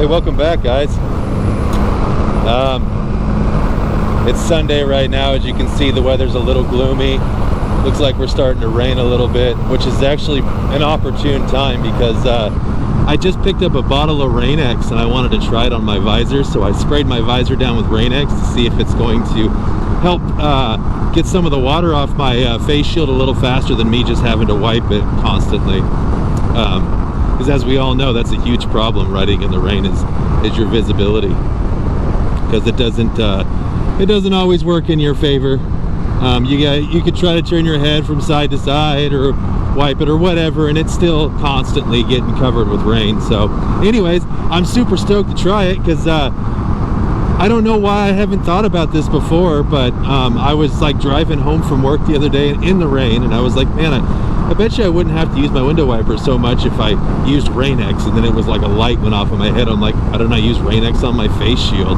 Hey, welcome back, guys. It's Sunday right now. As you can see, the weather's a little gloomy. Looks like we're starting to rain a little bit, which is actually an opportune time because I just picked up a bottle of Rain-X and I wanted to try it on my visor, so I sprayed my visor down with Rain-X to see if it's going to help get some of the water off my face shield a little faster than me just having to wipe it constantly. Because as we all know, that's a huge problem riding in the rain is your visibility, because it doesn't always work in your favor. You could try to turn your head from side to side or wipe it or whatever, and it's still constantly getting covered with rain. So anyways, I'm super stoked to try it because I don't know why I haven't thought about this before, but I was like driving home from work the other day in the rain, and I was like, man, I bet you I wouldn't have to use my window wiper so much if I used Rain-X. And then it was like a light went off in my head. I'm like, why don't I use Rain-X on my face shield?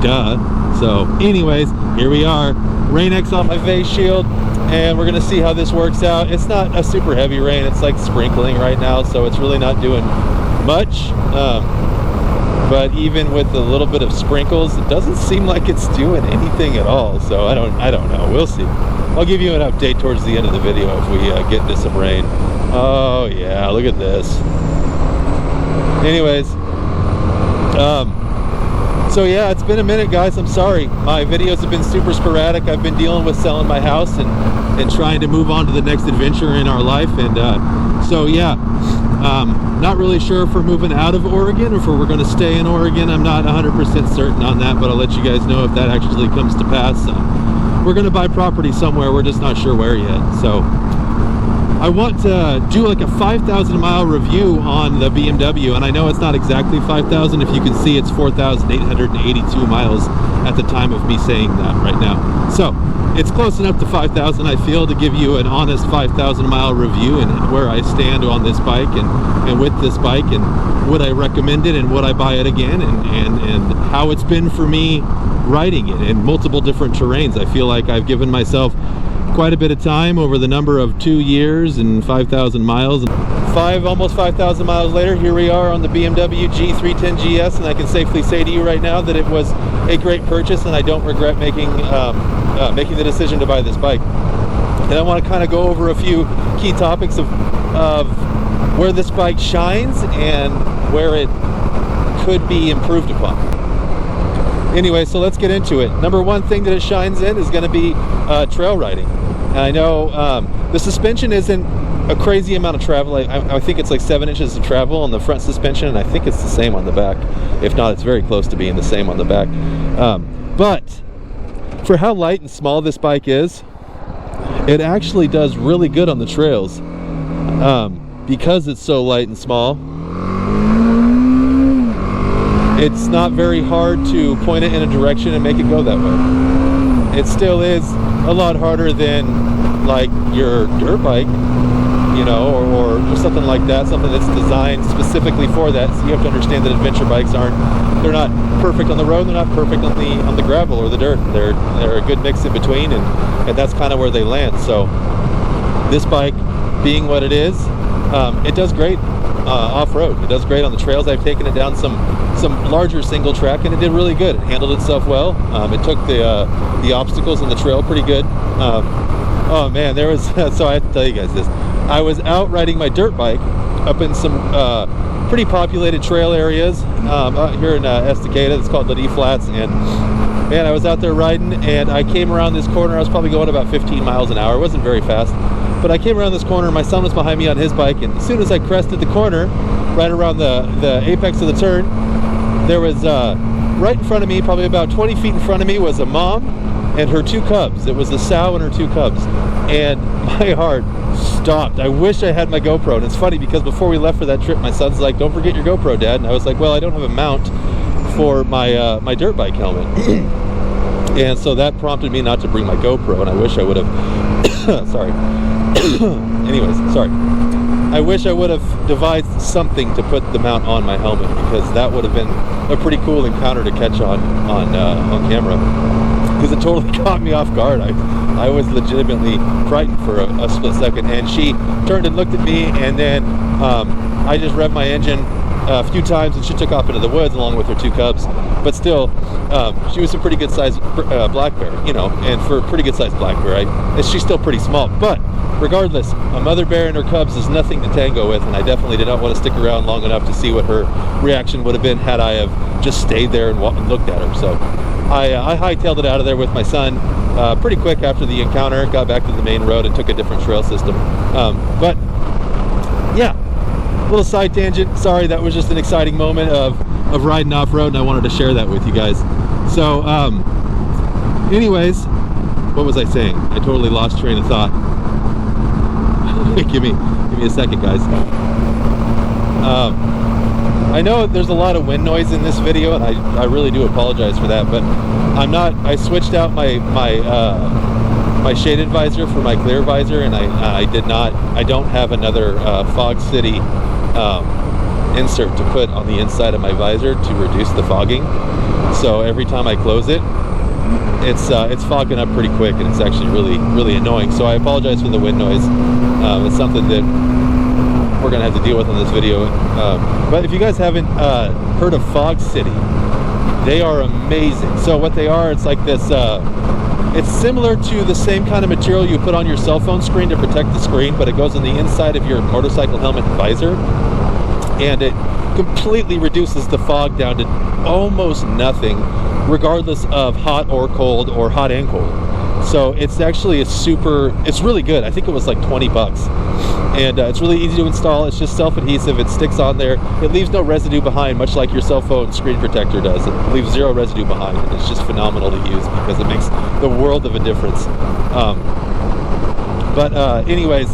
Duh. So anyways, here we are, Rain-X on my face shield, and we're gonna see how this works out. It's not a super heavy rain, it's like sprinkling right now, so it's really not doing much. But even with a little bit of sprinkles, it doesn't seem like it's doing anything at all. So I don't know. We'll see. I'll give you an update towards the end of the video if we get into some rain. Oh yeah, look at this. Anyways, so yeah, it's been a minute, guys. I'm sorry. My videos have been super sporadic. I've been dealing with selling my house and trying to move on to the next adventure in our life. And so yeah, not really sure if we're moving out of Oregon or if we're going to stay in Oregon. I'm not 100% certain on that, but I'll let you guys know if that actually comes to pass. We're going to buy property somewhere. We're just not sure where yet. So I want to do like a 5,000 mile review on the BMW, and I know it's not exactly 5,000. If you can see, it's 4,882 miles at the time of me saying that right now. So it's close enough to 5,000, I feel, to give you an honest 5,000 mile review and where I stand on this bike and with this bike, and would I recommend it and would I buy it again, and how it's been for me riding it in multiple different terrains. I feel like I've given myself quite a bit of time over the number of 2 years and 5,000 miles. Almost 5,000 miles later, here we are on the BMW G310GS, and I can safely say to you right now that it was a great purchase, and I don't regret making the decision to buy this bike. And I want to kind of go over a few key topics of where this bike shines and where it could be improved upon. Anyway, so let's get into it. Number one thing that it shines in is going to be trail riding. And I know the suspension isn't a crazy amount of travel. I think it's like 7 inches of travel on the front suspension, and I think it's the same on the back. If not, it's very close to being the same on the back. But for how light and small this bike is, it actually does really good on the trails. Because it's so light and small, it's not very hard to point it in a direction and make it go that way. It still is a lot harder than like your dirt bike, you know, or something like that, something that's designed specifically for that. So you have to understand that adventure bikes they're not perfect on the road, they're not perfect on the gravel or the dirt. They're a good mix in between, and that's kind of where they land. So this bike, being what it is, it does great off-road. It does great on the trails. I've taken it down some larger single track, and it did really good. It handled itself well. It took the obstacles on the trail pretty good. Oh man, there was so I have to tell you guys this. I was out riding my dirt bike up in some pretty populated trail areas out here in Estacada. It's called Ladie Flats, and man, I was out there riding, and I came around this corner. I was probably going about 15 miles an hour. It wasn't very fast, but I came around this corner. My son was behind me on his bike, and as soon as I crested the corner, right around the apex of the turn, there was right in front of me, probably about 20 feet in front of me, was a mom and her 2 cubs. It was the sow and her 2 cubs, and my heart stopped. I wish I had my GoPro. And it's funny because before we left for that trip, my son's like, "Don't forget your GoPro, Dad." And I was like, "Well, I don't have a mount for my my dirt bike helmet." And so that prompted me not to bring my GoPro, and I wish I would have sorry. Anyways, sorry. I wish I would have devised something to put the mount on my helmet, because that would have been a pretty cool encounter to catch on camera, because it totally caught me off guard. I was legitimately frightened for a split second, and she turned and looked at me, and then I just revved my engine a few times, and she took off into the woods along with her 2 cubs. But still, she was a pretty good sized black bear, you know, and for a pretty good sized black bear, she's still pretty small. But regardless, a mother bear and her cubs is nothing to tango with, and I definitely did not want to stick around long enough to see what her reaction would have been had I have just stayed there and looked at her. So I hightailed it out of there with my son pretty quick after the encounter, got back to the main road and took a different trail system. But yeah, little side tangent. Sorry, that was just an exciting moment of riding off-road, and I wanted to share that with you guys. So anyways, what was I saying? I totally lost train of thought. give me a second, guys. I know there's a lot of wind noise in this video, and I really do apologize for that, but I switched out my shaded visor for my clear visor, and I don't have another Fog City insert to put on the inside of my visor to reduce the fogging. So every time I close it, it's fogging up pretty quick, and it's actually really annoying. So I apologize for the wind noise. It's something that we're gonna have to deal with on this video. But if you guys haven't heard of Fog City, they are amazing. So what they are, it's like this, it's similar to the same kind of material you put on your cell phone screen to protect the screen, but it goes on the inside of your motorcycle helmet and visor, and it completely reduces the fog down to almost nothing, regardless of hot or cold, or hot and cold. So it's actually it's really good. I think it was like 20 bucks. And it's really easy to install. It's just self-adhesive. It sticks on there. It leaves no residue behind, much like your cell phone screen protector does. It leaves 0 residue behind, and it's just phenomenal to use because it makes the world of a difference. Anyways,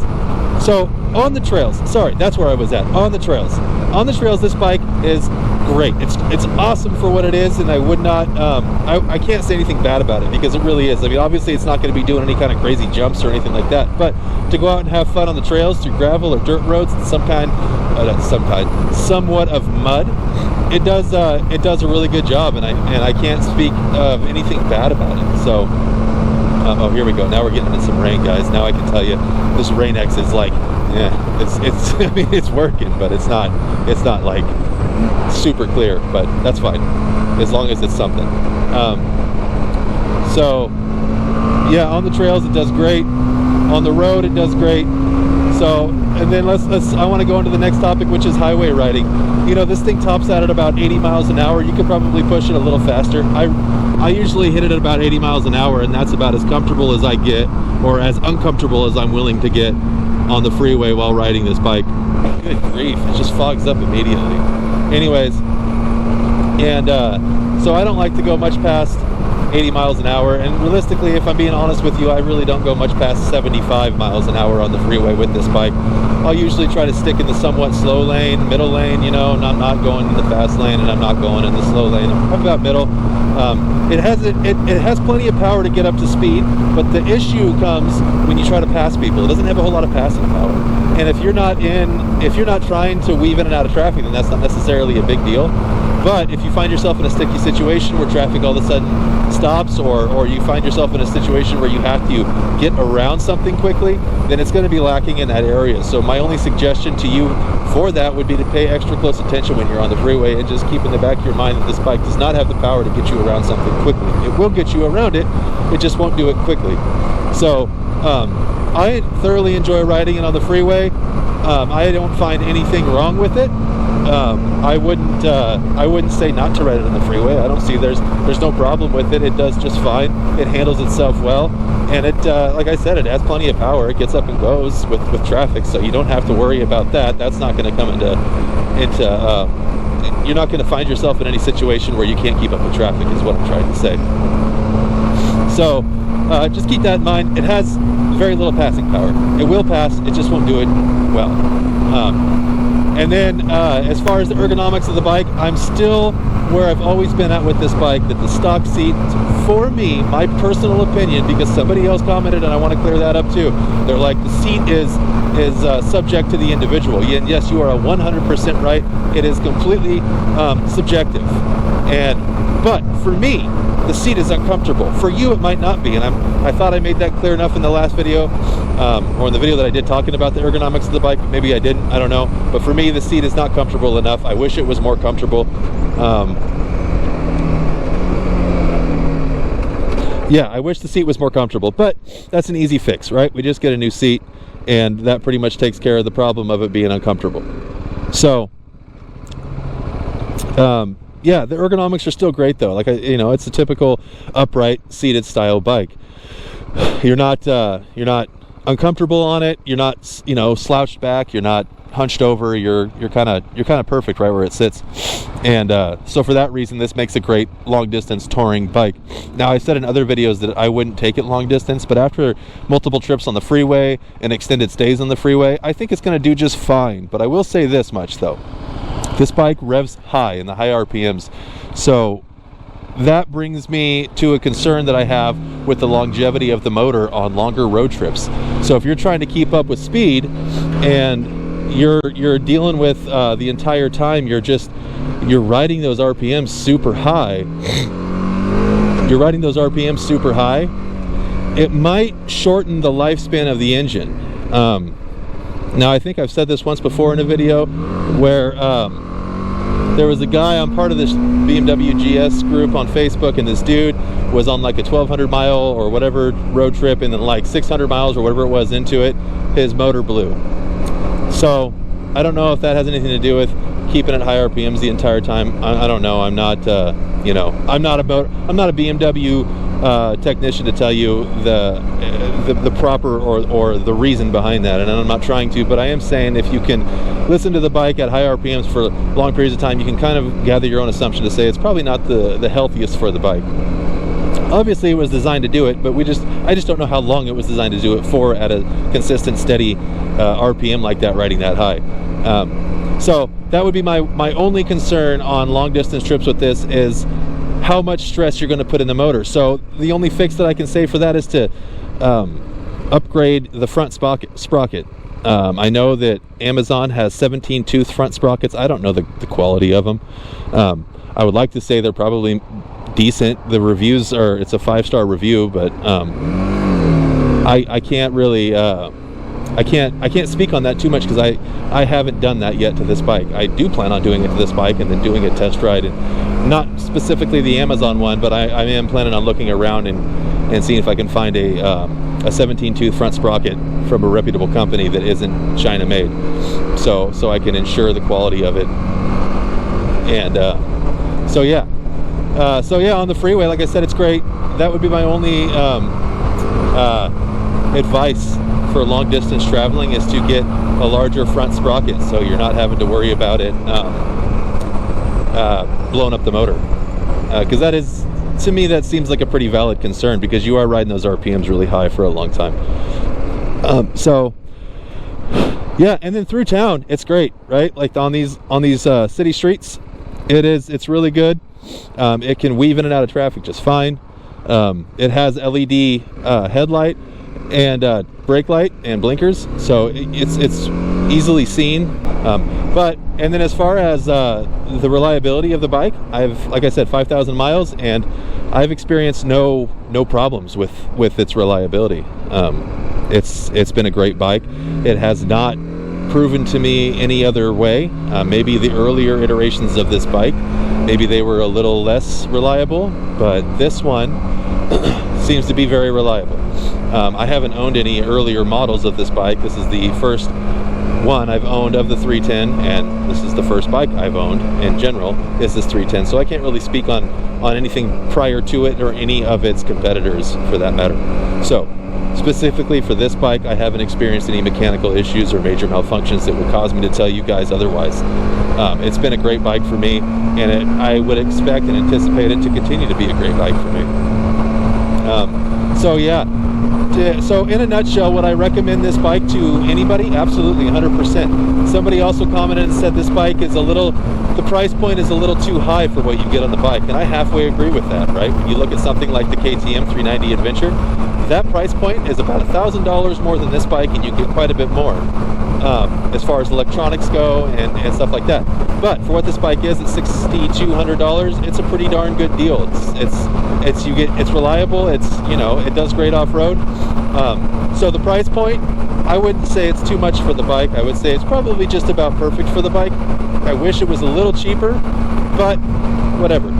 so on the trails, sorry, that's where I was at. On the trails, this bike is great. It's awesome for what it is, and I would not, I can't say anything bad about it because it really is. I mean, obviously it's not going to be doing any kind of crazy jumps or anything like that, but to go out and have fun on the trails through gravel or dirt roads and somewhat of mud, it does a really good job, and I can't speak of anything bad about it. So oh, here we go. Now we're getting into some rain, guys. Now I can tell you this Rain-X is like, yeah, it's I mean, it's working, but it's not like super clear, but that's fine as long as it's something. So yeah, on the trails it does great, on the road it does great. So, and then I want to go into the next topic, which is highway riding. You know, this thing tops out at about 80 miles an hour. You could probably push it a little faster. I usually hit it at about 80 miles an hour, and that's about as comfortable as I get, or as uncomfortable as I'm willing to get on the freeway while riding this bike. Good grief, it just fogs up immediately. Anyways, and so I don't like to go much past 80 miles an hour, and realistically, if I'm being honest with you, I really don't go much past 75 miles an hour on the freeway with this bike. I'll usually try to stick in the somewhat slow lane, middle lane, you know, and I'm not going in the fast lane, and I'm not going in the slow lane. I'm about middle. It has plenty of power to get up to speed, but the issue comes when you try to pass people. It doesn't have a whole lot of passing power, and if you're not trying to weave in and out of traffic, then that's not necessarily a big deal. But if you find yourself in a sticky situation where traffic all of a sudden stops, or you find yourself in a situation where you have to get around something quickly, then it's going to be lacking in that area. So my only suggestion to you for that would be to pay extra close attention when you're on the freeway, and just keep in the back of your mind that this bike does not have the power to get you around something quickly. It will get you around it, it just won't do it quickly. So I thoroughly enjoy riding it on the freeway. I don't find anything wrong with it. I wouldn't say not to ride it on the freeway. I don't see there's no problem with it. It does just fine. It handles itself well, and it like I said, it has plenty of power. It gets up and goes with traffic, so you don't have to worry about that. That's not going to come into you're not going to find yourself in any situation where you can't keep up with traffic, is what I'm trying to say. So just keep that in mind. It has very little passing power. It will pass, it just won't do it well. And then as far as the ergonomics of the bike, I'm still where I've always been at with this bike, that the stock seat, for me, my personal opinion, because somebody else commented, and I want to clear that up too, they're like, the seat is subject to the individual. Yes, you are 100% right. It is completely subjective. And But for me, the seat is uncomfortable. For you, it might not be, and I thought I made that clear enough in the last video, or in the video that I did talking about the ergonomics of the bike. Maybe I didn't, I don't know. But for me, the seat is not comfortable enough. I wish it was more comfortable. Yeah, I wish the seat was more comfortable, but that's an easy fix, right? We just get a new seat, and that pretty much takes care of the problem of it being uncomfortable. So, yeah, the ergonomics are still great though. Like, it's a typical upright seated style bike. You're not uncomfortable on it. You're not, slouched back. You're not hunched over. You're kind of perfect right where it sits. And so for that reason, this makes a great long distance touring bike. Now, I said in other videos that I wouldn't take it long distance, but after multiple trips on the freeway and extended stays on the freeway, I think it's going to do just fine. But I will say this much though. This bike revs high in the high RPMs, so that brings me to a concern that I have with the longevity of the motor on longer road trips. So if you're trying to keep up with speed and you're dealing with the entire time you're riding those RPMs super high, it might shorten the lifespan of the engine. Now, I think I've said this once before in a video where there was a guy, I'm part of this BMW GS group on Facebook, and this dude was on like a 1,200 mile or whatever road trip, and then like 600 miles or whatever it was into it, his motor blew. So I don't know if that has anything to do with keeping at high RPMs the entire time. I don't know. I'm not, I'm not a BMW technician to tell you the proper or the reason behind that, and I'm not trying to, but I am saying if you can listen to the bike at high RPMs for long periods of time, you can kind of gather your own assumption to say it's probably not the healthiest for the bike. Obviously, it was designed to do it, but I just don't know how long it was designed to do it for at a consistent, steady RPM like that, riding that high. So that would be my only concern on long distance trips with this, is how much stress you're going to put in the motor. So the only fix that I can say for that is to upgrade the front sprocket. I know that Amazon has 17 tooth front sprockets. I don't know the quality of them. I would like to say they're probably decent. The reviews are, it's a 5-star review, but I can't really I can't speak on that too much because I haven't done that yet to this bike. I do plan on doing it to this bike and then doing a test ride, and not specifically the Amazon one, but I am planning on looking around and seeing if I can find a 17 tooth front sprocket from a reputable company that isn't China made, so I can ensure the quality of it. And so yeah, on the freeway, like I said, it's great. That would be my only advice for long distance traveling, is to get a larger front sprocket so you're not having to worry about it blowing up the motor, because that is, to me, that seems like a pretty valid concern, because you are riding those RPMs really high for a long time. So yeah, and then through town it's great, right? Like on these city streets, it's really good. It can weave in and out of traffic just fine. It has LED headlight and brake light and blinkers, so it's easily seen. And then as far as the reliability of the bike, I've, like I said, 5,000 miles, and I've experienced no problems with its reliability. It's been a great bike. It has not proven to me any other way. Maybe the earlier iterations of this bike, maybe they were a little less reliable, but this one seems to be very reliable. I haven't owned any earlier models of this bike. This is the first one I've owned of the 310, and this is the first bike I've owned in general is this 310, so I can't really speak on anything prior to it or any of its competitors for that matter. So specifically for this bike, I haven't experienced any mechanical issues or major malfunctions that would cause me to tell you guys otherwise. It's been a great bike for me, and I would expect and anticipate it to continue to be a great bike for me. So yeah, so in a nutshell, would I recommend this bike to anybody? Absolutely, 100%. Somebody also commented and said this bike is the price point is a little too high for what you get on the bike, and I halfway agree with that, right? When you look at something like the KTM 390 Adventure, that price point is about $1,000 more than this bike, and you get quite a bit more as far as electronics go and stuff like that. But for what this bike is, at $6,200, it's a pretty darn good deal. It's reliable. It does great off-road. So the price point, I wouldn't say it's too much for the bike. I would say it's probably just about perfect for the bike. I wish it was a little cheaper, but whatever.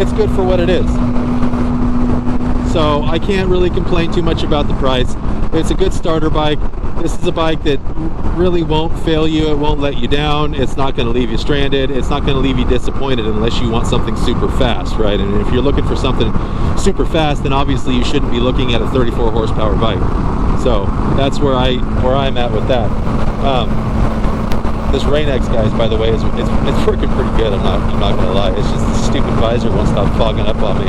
It's good for what it is. So I can't really complain too much about the price. It's a good starter bike. This is a bike that really won't fail you. It won't let you down. It's not going to leave you stranded. It's not going to leave you disappointed unless you want something super fast, right? And if you're looking for something super fast, then obviously you shouldn't be looking at a 34 horsepower bike. So that's where I'm at with that. This Rain-X, guys, by the way, it's working pretty good. I'm not gonna lie. It's just the stupid visor won't stop fogging up on me,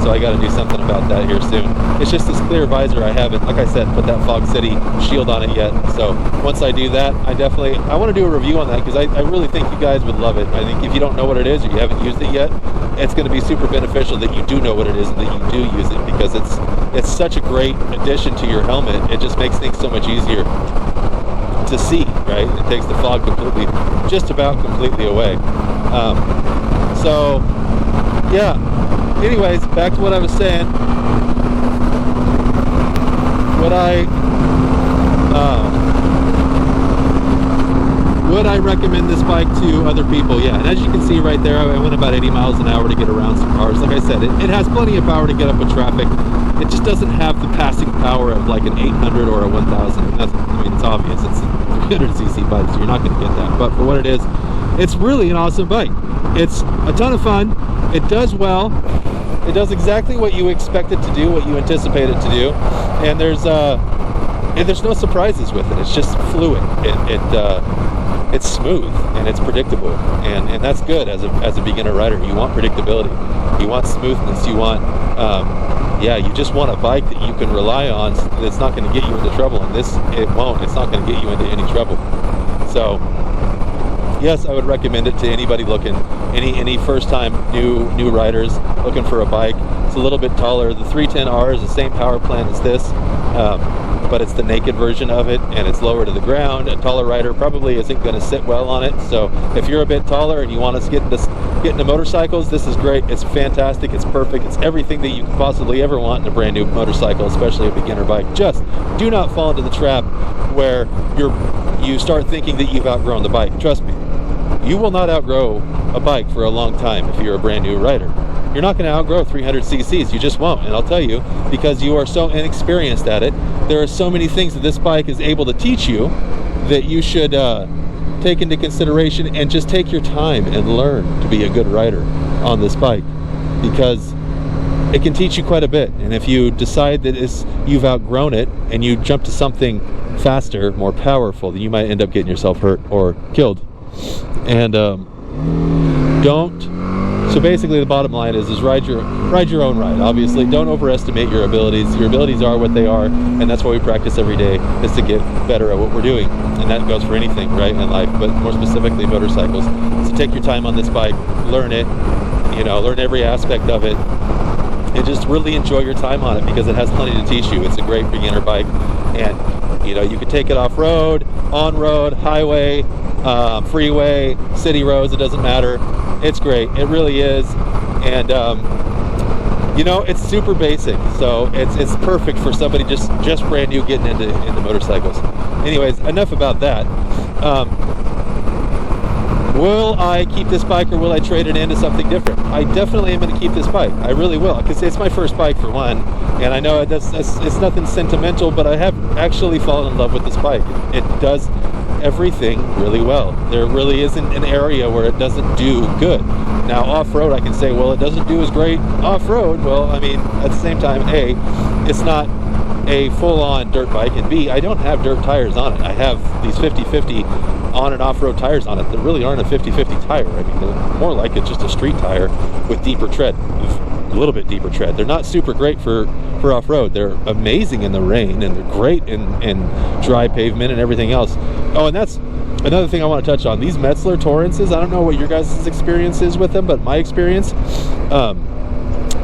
so I got to do something about that here soon. It's just this clear visor. I haven't, like I said, put that Fog City shield on it yet. So once I do that, I want to do a review on that, because I really think you guys would love it. I think if you don't know what it is or you haven't used it yet, it's going to be super beneficial that you do know what it is and that you do use it, because it's such a great addition to your helmet. It just makes things so much easier to see, right? It takes the fog just about completely away. So yeah, anyways, back to what I was saying. Would I recommend this bike to other people? Yeah, and as you can see right there, I went about 80 miles an hour to get around some cars. Like I said, it has plenty of power to get up with traffic. It just doesn't have the passing power of like an 800 or a 1000. It's obvious. It's a 300cc bike, so you're not going to get that. But for what it is, it's really an awesome bike. It's a ton of fun. It does well. It does exactly what you expect it to do, what you anticipate it to do. And there's no surprises with it. It's just fluid. It's smooth and it's predictable, and that's good as a beginner rider. You want predictability, you want smoothness, you want you just want a bike that you can rely on that's not going to get you into trouble. And it won't. It's not going to get you into any trouble. So yes, I would recommend it to anybody looking, any first time new riders looking for a bike. It's a little bit taller. The 310R is the same power plant as this, but it's the naked version of it, and it's lower to the ground. A taller rider probably isn't going to sit well on it. So if you're a bit taller and you want to get into motorcycles, this is great. It's fantastic. It's perfect. It's everything that you could possibly ever want in a brand new motorcycle, especially a beginner bike. Just do not fall into the trap where you start thinking that you've outgrown the bike. Trust me, you will not outgrow a bike for a long time if you're a brand new rider. You're not going to outgrow 300 cc's. You just won't. And I'll tell you, because you are so inexperienced at it, there are so many things that this bike is able to teach you that you should take into consideration, and just take your time and learn to be a good rider on this bike, because it can teach you quite a bit. And if you decide that you've outgrown it and you jump to something faster, more powerful, then you might end up getting yourself hurt or killed. And so basically the bottom line is ride your own ride. Obviously, don't overestimate your abilities. Your abilities are what they are, and that's why we practice every day, is to get better at what we're doing. And that goes for anything, right, in life, but more specifically motorcycles. So take your time on this bike, learn it, learn every aspect of it, and just really enjoy your time on it, because it has plenty to teach you. It's a great beginner bike, and you can take it off-road, on-road, highway, freeway, city roads, it doesn't matter. It's great. It really is. And it's super basic, so it's perfect for somebody just brand new getting into motorcycles. Anyways, enough about that. Will I keep this bike, or will I trade it into something different? I definitely am going to keep this bike. I really will, because it's my first bike for one, and I know it's nothing sentimental, but I have actually fallen in love with this bike. It does everything really well. There really isn't an area where it doesn't do good. Now off-road, I can say, well, it doesn't do as great off-road. Well, I mean, at the same time, A, it's not a full-on dirt bike, and B, I don't have dirt tires on it. I have these 50/50 on and off-road tires on it that really aren't a 50/50 tire. I mean, they're more like it's just a street tire with deeper tread, a little bit deeper tread. They're not super great for off-road. They're amazing in the rain, and they're great in dry pavement and everything else. Oh, and that's another thing I want to touch on. These Metzler Torrences, I don't know what your guys' experience is with them, but my experience,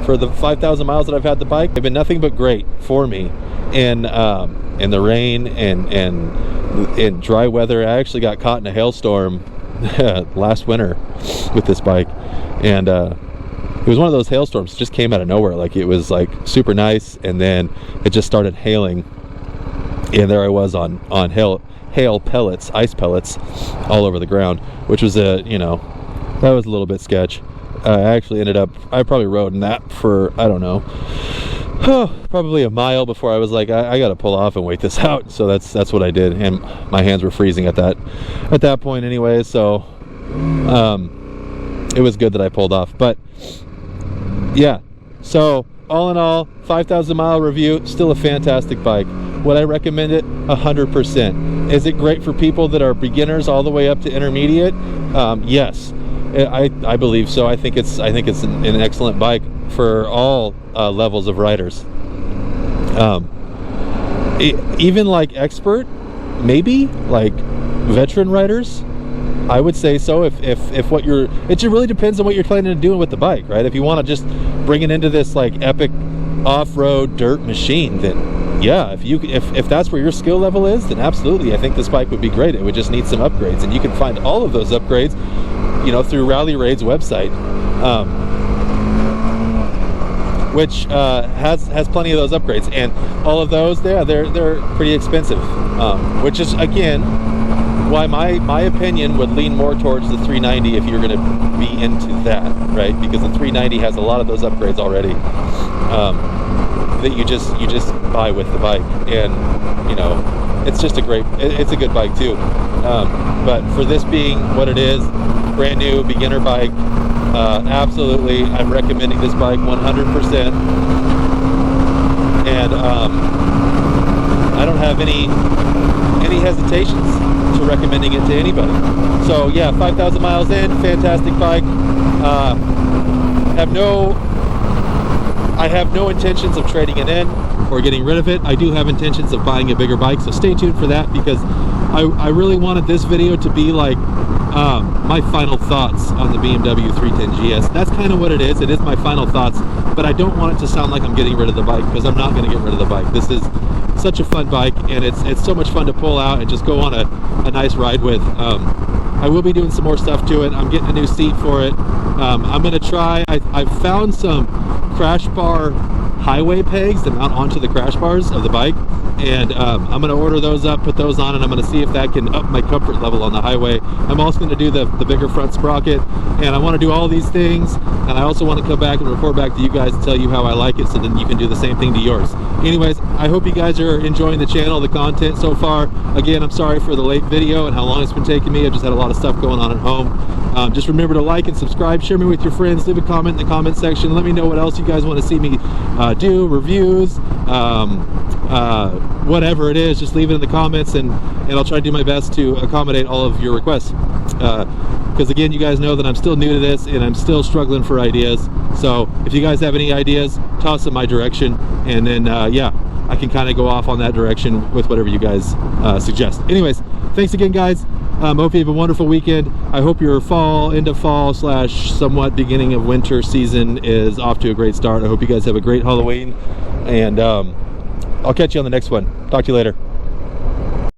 for the 5,000 miles that I've had the bike, they've been nothing but great for me in the rain and in dry weather. I actually got caught in a hailstorm last winter with this bike, and it was one of those hailstorms that just came out of nowhere. Like, it was like super nice, and then it just started hailing, and there I was on hail pellets, ice pellets all over the ground, which was that was a little bit sketch. I actually ended up, I probably rode in that for, I don't know, probably a mile before I was like, I gotta pull off and wait this out. So that's what I did, and my hands were freezing at that point anyway, so it was good that I pulled off. But yeah, so all in all, 5,000 mile review, still a fantastic bike. Would I recommend it? 100%. Is it great for people that are beginners all the way up to intermediate? Yes, I believe so. I think it's an excellent bike for all levels of riders. Even like expert, maybe like veteran riders, I would say so. If what you're, it really depends on what you're planning on doing with the bike, right? If you want to just bring it into this like epic off-road dirt machine, then yeah, if that's where your skill level is, then absolutely, I think this bike would be great. It would just need some upgrades, and you can find all of those upgrades, through Rally Raid's website, which has plenty of those upgrades, and all of those, they're pretty expensive, which is again why my opinion would lean more towards the 390 if you're going to be into that, right? Because the 390 has a lot of those upgrades already. That you just buy with the bike, and it's just it's a good bike too. But for this being what it is, brand new beginner bike, absolutely I'm recommending this bike 100%, and I don't have any hesitations to recommending it to anybody. So yeah, 5,000 miles in, fantastic bike. I have no intentions of trading it in or getting rid of it. I do have intentions of buying a bigger bike, so stay tuned for that, because I really wanted this video to be like my final thoughts on the BMW 310GS. That's kind of what it is. It is my final thoughts, but I don't want it to sound like I'm getting rid of the bike, because I'm not going to get rid of the bike. This is such a fun bike, and it's so much fun to pull out and just go on a nice ride with. I will be doing some more stuff to it. I'm getting a new seat for it. I'm going to try, I've found some crash bar highway pegs that mount onto the crash bars of the bike, and I'm going to order those up, put those on, and I'm going to see if that can up my comfort level on the highway. I'm also going to do the bigger front sprocket, and I want to do all these things, and I also want to come back and report back to you guys and tell you how I like it, so then you can do the same thing to yours. Anyways, I hope you guys are enjoying the channel, the content so far. Again, I'm sorry for the late video and how long it's been taking me. I've just had a lot of stuff going on at home. Just remember to like and subscribe, share me with your friends, leave a comment in the comment section, let me know what else you guys want to see me do, reviews, whatever it is, just leave it in the comments, and I'll try to do my best to accommodate all of your requests, because again, you guys know that I'm still new to this and I'm still struggling for ideas. So if you guys have any ideas, toss them my direction, and then yeah, I can kind of go off on that direction with whatever you guys suggest. Anyways, thanks again, guys. Hope you have a wonderful weekend. I hope your end of fall / somewhat beginning of winter season is off to a great start. I hope you guys have a great Halloween, and I'll catch you on the next one. Talk to you later.